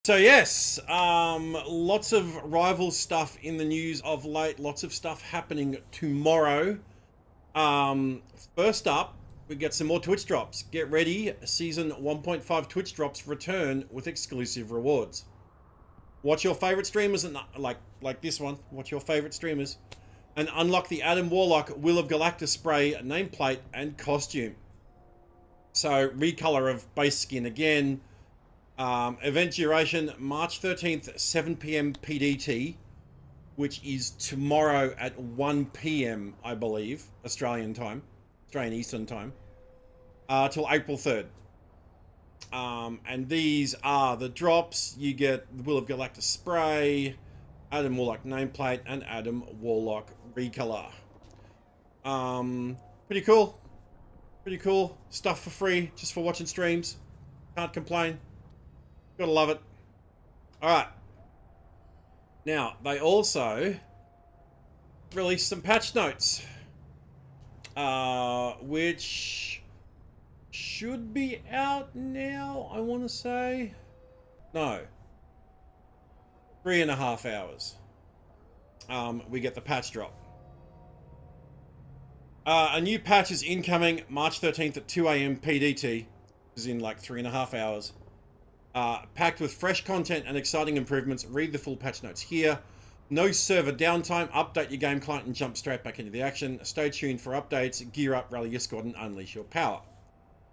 So yes, lots of rival stuff in the news of late. Lots of stuff happening tomorrow. Um, First up, we get some more Twitch drops. Get ready, season 1.5 Twitch drops return with exclusive rewards. Watch your favorite streamers and like this one. Watch your favorite streamers and unlock the Adam Warlock Will of Galactus spray nameplate and costume. So recolor of base skin again. Event duration March 13th, 7 p.m. PDT, which is tomorrow at 1 p.m. I believe, Australian time, Australian Eastern time, till April 3rd. And these are the drops. You get the Will of Galactus spray, Adam Warlock nameplate, and Adam Warlock recolor. Pretty cool. Pretty cool. Stuff for free, just for watching streams. Can't complain. Gotta love it. Alright. Now, they also released some patch notes. Which should be out now, I want to say. No. 3.5 hours. We get the patch drop. A new patch is incoming March 13th at 2 a.m. PDT. Is in like 3.5 hours. Packed with fresh content and exciting improvements. Read the full patch notes here. No server downtime. Update your game client and jump straight back into the action. Stay tuned for updates. Gear up, rally your squad, and unleash your power.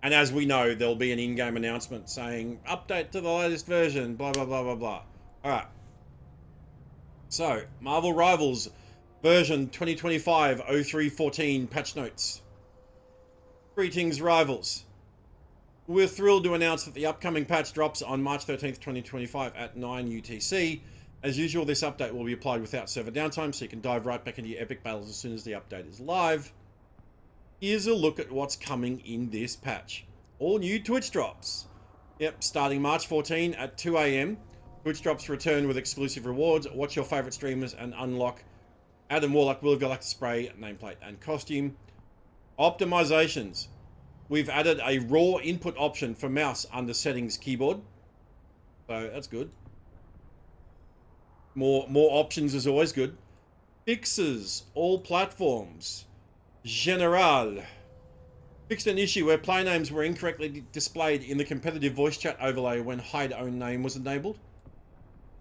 And as we know, there'll be an in-game announcement saying, update to the latest version, blah, blah, blah, blah, blah. Alright. So, Marvel Rivals version 2025-03-14 patch notes. Greetings, Rivals. We're thrilled to announce that the upcoming patch drops on March 13th, 2025 at 9 UTC. As usual, this update will be applied without server downtime, so you can dive right back into your epic battles as soon as the update is live. Here's a look at what's coming in this patch. All new Twitch drops. Yep, starting March 14 at 2 a.m. Twitch drops return with exclusive rewards. Watch your favorite streamers and unlock Adam Warlock, Will of Galactus spray, nameplate, and costume. Optimizations. We've added a raw input option for mouse under settings keyboard. So that's good. More options is always good. Fixes. All platforms. General. Fixed an issue where play names were incorrectly displayed in the competitive voice chat overlay when hide own name was enabled.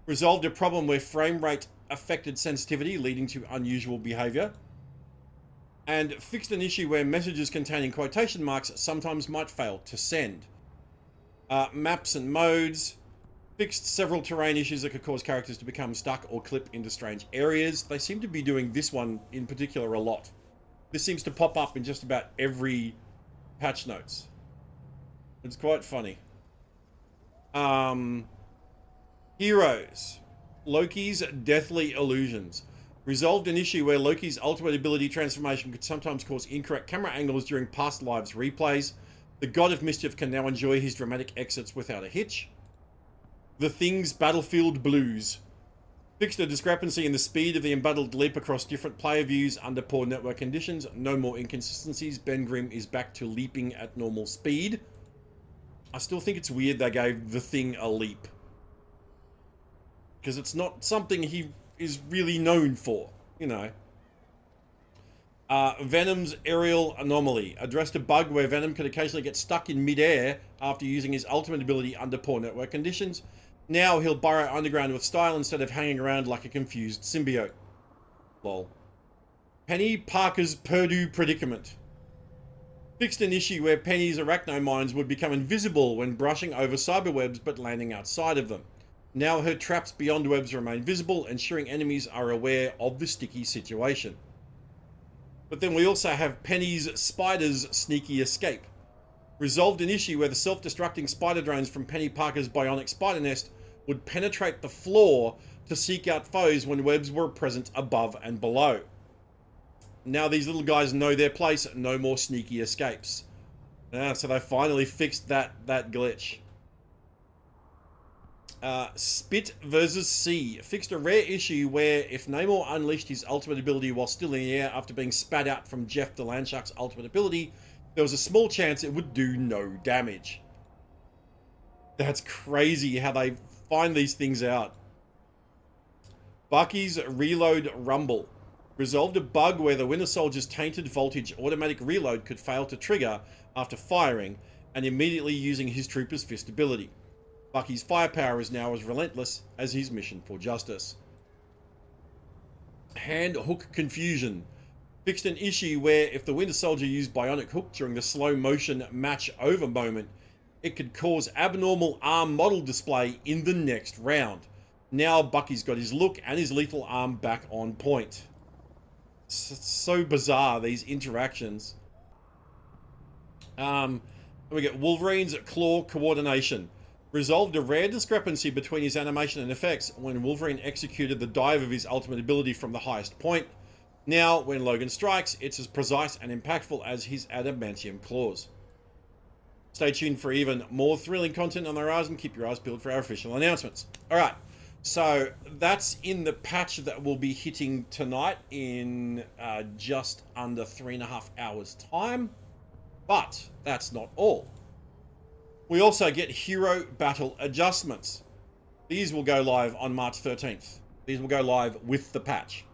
Resolved a problem where frame rate affected sensitivity, leading to unusual behavior. And fixed an issue where messages containing quotation marks sometimes might fail to send. Maps and modes. Fixed several terrain issues that could cause characters to become stuck or clip into strange areas. They seem to be doing this one in particular a lot. This seems to pop up in just about every patch notes. It's quite funny. Heroes. Loki's deathly illusions. Resolved an issue where Loki's ultimate ability transformation could sometimes cause incorrect camera angles during past lives replays. The God of Mischief can now enjoy his dramatic exits without a hitch. The Thing's Battlefield Blues. Fixed a discrepancy in the speed of the embattled leap across different player views under poor network conditions. No more inconsistencies. Ben Grimm is back to leaping at normal speed. I still think it's weird they gave the Thing a leap. Because it's not something he is really known for, you know. Venom's aerial anomaly. Addressed a bug where Venom could occasionally get stuck in midair after using his ultimate ability under poor network conditions. Now he'll burrow underground with style instead of hanging around like a confused symbiote. Lol. Penny Parker's Purdue predicament. Fixed an issue where Penny's arachnomines would become invisible when brushing over cyberwebs but landing outside of them. Now her traps beyond webs remain visible, ensuring enemies are aware of the sticky situation. But then we also have Penny's spider's sneaky escape. Resolved an issue where the self-destructing spider drones from Penny Parker's bionic spider nest would penetrate the floor to seek out foes when webs were present above and below. Now these little guys know their place, no more sneaky escapes. So they finally fixed that glitch. Spit vs. Sea. Fixed a rare issue where if Namor unleashed his ultimate ability while still in the air after being spat out from Jeff the Landshark's ultimate ability, there was a small chance it would do no damage. That's crazy how they find these things out. Bucky's Reload Rumble resolved a bug where the Winter Soldier's tainted voltage automatic reload could fail to trigger after firing and immediately using his Trooper's Fist ability. Bucky's firepower is now as relentless as his mission for justice. Hand hook confusion fixed an issue where if the Winter Soldier used bionic hook during the slow motion match over moment, it could cause abnormal arm model display in the next round. Now Bucky's got his look and his lethal arm back on point. It's so bizarre, these interactions. We get Wolverine's claw coordination. Resolved a rare discrepancy between his animation and effects when Wolverine executed the dive of his ultimate ability from the highest point. Now, when Logan strikes, it's as precise and impactful as his adamantium claws. Stay tuned for even more thrilling content on the horizon. Keep your eyes peeled for our official announcements. Alright, so that's in the patch that will be hitting tonight in just under 3.5 hours time. But that's not all. We also get hero battle adjustments. These will go live on March 13th. These will go live with the patch.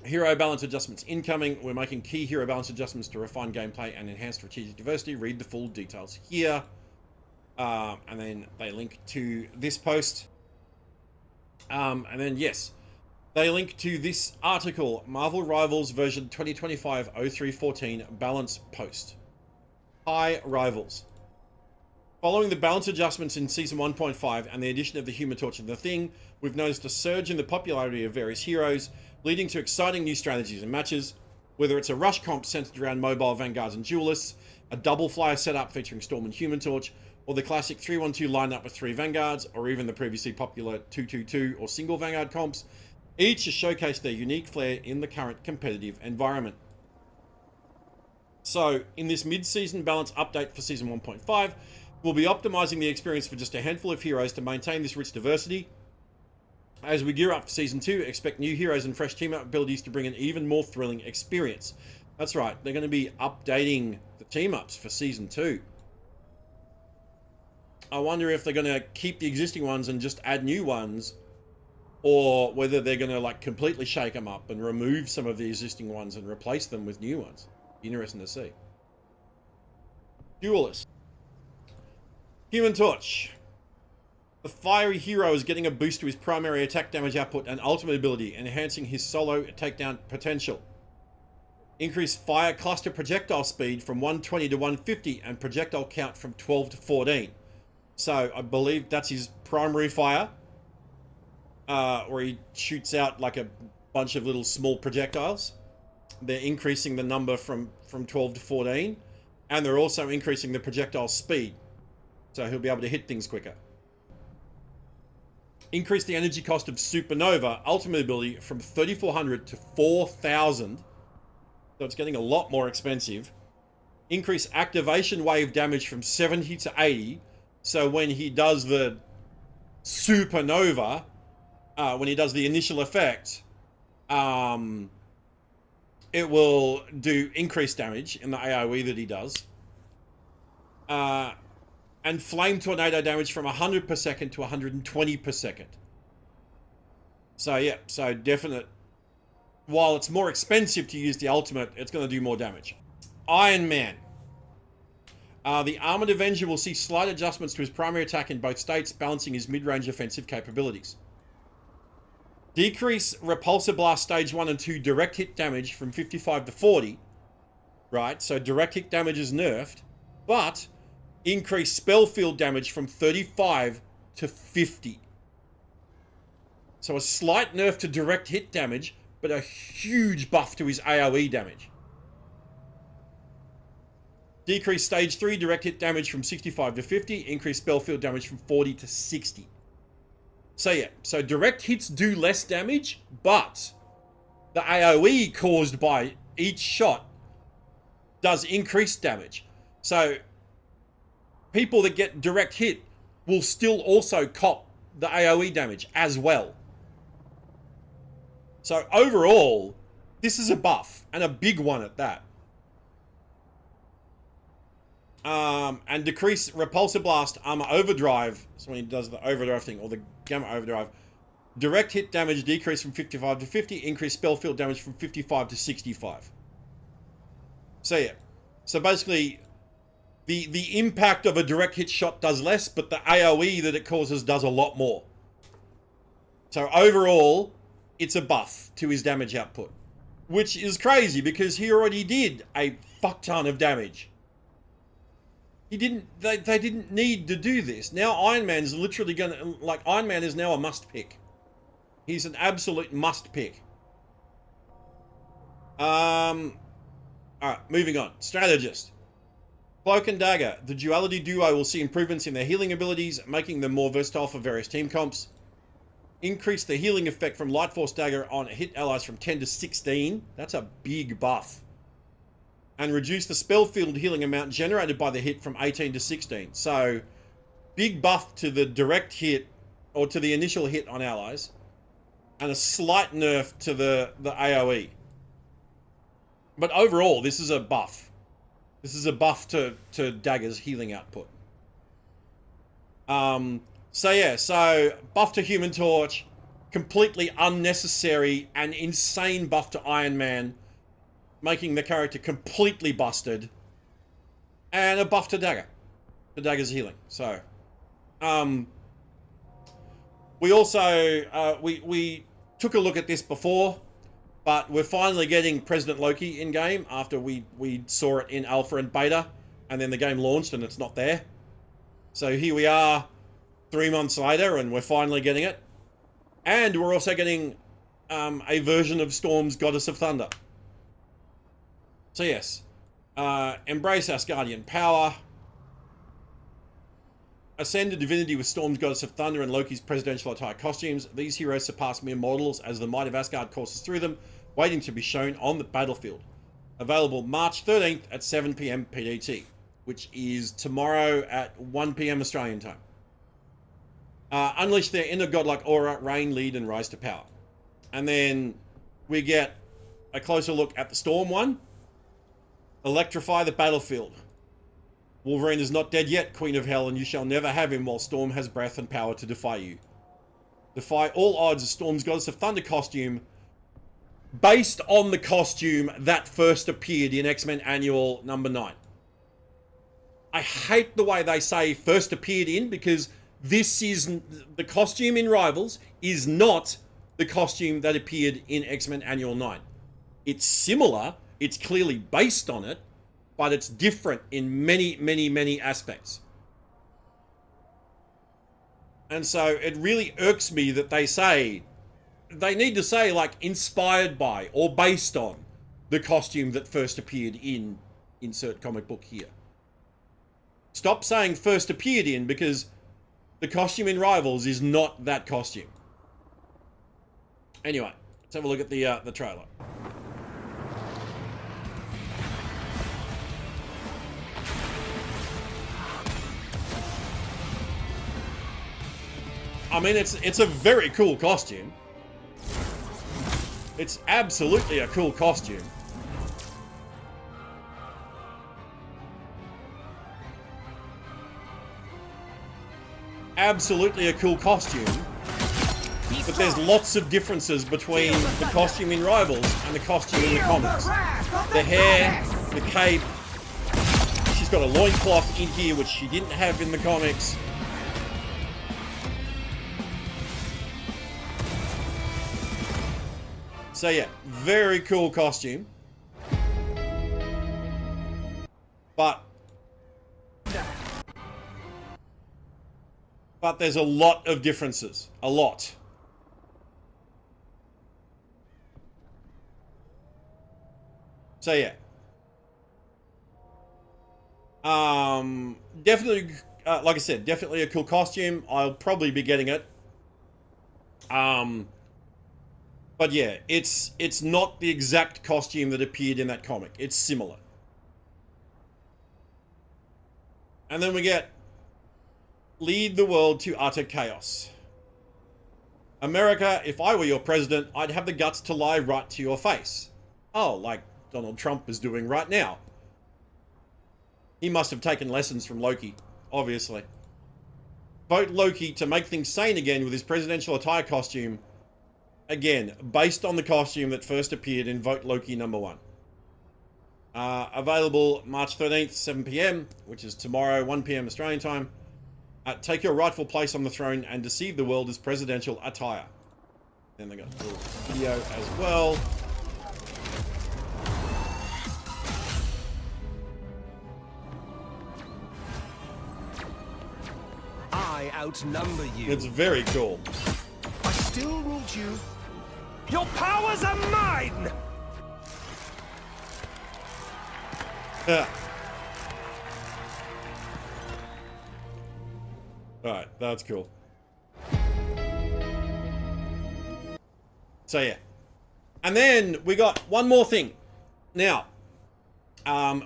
Hero balance adjustments incoming. We're making key hero balance adjustments to refine gameplay and enhance strategic diversity. Read the full details here. And then they link to this post. And then, yes, they link to this article, Marvel Rivals version 2025-0314 balance post. Hi, Rivals. Following the balance adjustments in Season 1.5 and the addition of the Human Torch and the Thing, we've noticed a surge in the popularity of various heroes, leading to exciting new strategies and matches, whether it's a rush comp centered around mobile vanguards and duelists, a double flyer setup featuring Storm and Human Torch, or the classic 3-1-2 lineup with 3 vanguards, or even the previously popular 2-2-2 or single vanguard comps. Each has showcased their unique flair in the current competitive environment. So, in this mid-season balance update for Season 1.5, we'll be optimizing the experience for just a handful of heroes to maintain this rich diversity. As we gear up for Season 2, expect new heroes and fresh team-up abilities to bring an even more thrilling experience. That's right, they're going to be updating the team-ups for Season 2. I wonder if they're going to keep the existing ones and just add new ones, or whether they're going to like completely shake them up and remove some of the existing ones and replace them with new ones. Interesting to see. Duelist. Human Torch. The fiery hero is getting a boost to his primary attack damage output and ultimate ability, enhancing his solo takedown potential. Increase fire cluster projectile speed from 120 to 150 and projectile count from 12 to 14. So I believe that's his primary fire, where he shoots out like a bunch of little small projectiles. They're increasing the number from 12 to 14, and they're also increasing the projectile speed, so he'll be able to hit things quicker. Increase the energy cost of Supernova ultimate ability from 3,400 to 4,000, so it's getting a lot more expensive. Increase activation wave damage from 70 to 80, so when he does the Supernova, when he does the initial effect, it will do increased damage in the AoE that he does. And Flame Tornado damage from 100 per second to 120 per second. So yeah, so definite. While it's more expensive to use the ultimate, it's going to do more damage. Iron Man. The Armored Avenger will see slight adjustments to his primary attack in both states, balancing his mid-range offensive capabilities. Decrease Repulsor Blast Stage 1 and 2 direct hit damage from 55 to 40. Right, so direct hit damage is nerfed. But increase spell field damage from 35 to 50. So a slight nerf to direct hit damage, but a huge buff to his AoE damage. Decrease Stage 3 direct hit damage from 65 to 50. Increase spell field damage from 40 to 60. So yeah, so direct hits do less damage, but the AoE caused by each shot does increase damage. So people that get direct hit will still also cop the AoE damage as well. So overall, this is a buff, and a big one at that. And decrease repulsor blast armor overdrive. So when he does the overdrive thing, or the gamma overdrive. Direct hit damage decrease from 55 to 50. Increase spell field damage from 55 to 65. So yeah. So basically, the impact of a direct hit shot does less, but the AoE that it causes does a lot more. So overall, it's a buff to his damage output. Which is crazy, because he already did a fuck ton of damage. They didn't need to do this. Now Iron Man's literally gonna, like, Iron Man is now a must pick. He's an absolute must pick. Alright, moving on. Strategist. Cloak and Dagger. The duality duo will see improvements in their healing abilities, making them more versatile for various team comps. Increase the healing effect from Light Force Dagger on hit allies from 10 to 16. That's a big buff. And reduce the spell field healing amount generated by the hit from 18 to 16. So, big buff to the direct hit, or to the initial hit on allies. And a slight nerf to the AoE. But overall, this is a buff. This is a buff to Dagger's healing output. So buff to Human Torch, completely unnecessary and insane buff to Iron Man, making the character completely busted, and a buff to Dagger, to Dagger's healing. So, we also, we took a look at this before, but we're finally getting President Loki in game after we saw it in alpha and beta, and then the game launched and it's not there. So here we are 3 months later and we're finally getting it. And we're also getting a version of Storm's Goddess of Thunder. So yes, embrace Asgardian power. Ascend to divinity with Storm's Goddess of Thunder and Loki's presidential attire costumes. These heroes surpass mere mortals as the might of Asgard courses through them, waiting to be shown on the battlefield. Available March 13th at 7 PM PDT, which is tomorrow at 1 PM Australian time. Unleash their inner godlike aura, reign, lead, and rise to power. And then we get a closer look at the Storm one. Electrify the battlefield. Wolverine is not dead yet, Queen of Hell, and you shall never have him while Storm has breath and power to defy you. Defy all odds of Storm's Goddess of Thunder costume, based on the costume that first appeared in X-Men Annual number 9. I hate the way they say first appeared in, because this is, the costume in Rivals is not the costume that appeared in X-Men Annual 9. It's similar, it's clearly based on it, but it's different in many, many, many aspects. And so it really irks me that they need to say like inspired by or based on the costume that first appeared in insert comic book here. Stop saying first appeared in, because the costume in Rivals is not that costume. Anyway, let's have a look at the trailer. I mean, it's a very cool costume. It's absolutely a cool costume. Absolutely a cool costume. But there's lots of differences between the costume in Rivals and the costume in the comics. The hair, the cape. She's got a loincloth in here, which she didn't have in the comics. So yeah, very cool costume. But there's a lot of differences. A lot. So yeah. Definitely, like I said, definitely a cool costume. I'll probably be getting it. But yeah, it's not the exact costume that appeared in that comic. It's similar. And then we get lead the world to utter chaos. America, if I were your president, I'd have the guts to lie right to your face. Oh, like Donald Trump is doing right now. He must have taken lessons from Loki, obviously. Vote Loki to make things sane again with his presidential attire costume. Again, based on the costume that first appeared in Vote Loki #1. Available March 13th, 7 p.m., which is tomorrow, 1 p.m. Australian time. Take your rightful place on the throne and deceive the world as presidential attire. Then they got a little video as well. I outnumber you. It's very cool. I still need you. Your powers are mine! Yeah. Alright, that's cool. So yeah. And then we got one more thing. Now,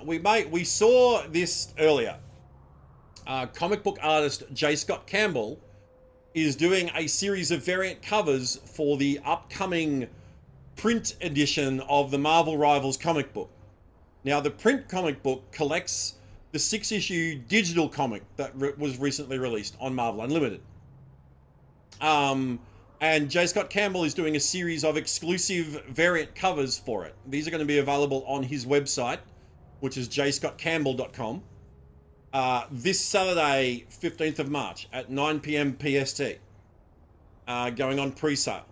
we saw this earlier. Comic book artist J. Scott Campbell is doing a series of variant covers for the upcoming print edition of the Marvel Rivals comic book. Now, the print comic book collects the 6-issue digital comic that was recently released on Marvel Unlimited. And J. Scott Campbell is doing a series of exclusive variant covers for it. These are going to be available on his website, which is jscottcampbell.com. This Saturday, 15th of March at 9 p.m. PST, going on pre-sale.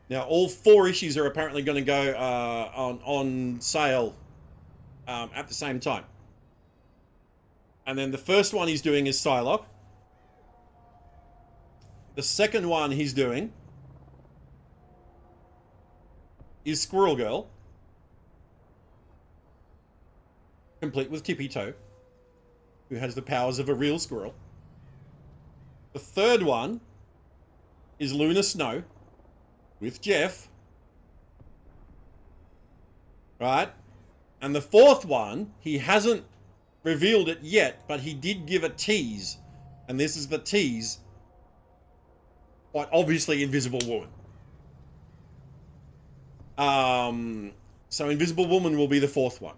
Now, all 4 issues are apparently going to go on sale at the same time. And then the first one he's doing is Psylocke. The second one he's doing is Squirrel Girl, complete with Tippy Toe, who has the powers of a real squirrel. The third one is Luna Snow with Jeff. Right? And the fourth one, he hasn't revealed it yet, but he did give a tease. And this is the tease. Quite obviously Invisible Woman. So Invisible Woman will be the fourth one.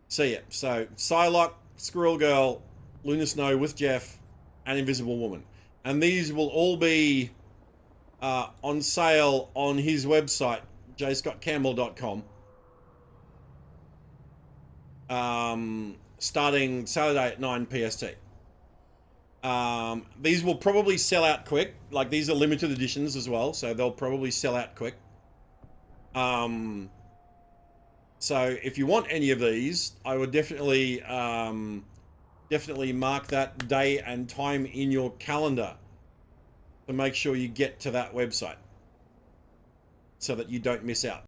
So yeah, so Psylocke, Squirrel Girl, Luna Snow with Jeff, and Invisible Woman. And these will all be on sale on his website, jscottcampbell.com. Starting Saturday at 9 PST. These will probably sell out quick. Like, these are limited editions as well, so they'll probably sell out quick. So if you want any of these, I would definitely mark that day and time in your calendar to make sure you get to that website so that you don't miss out.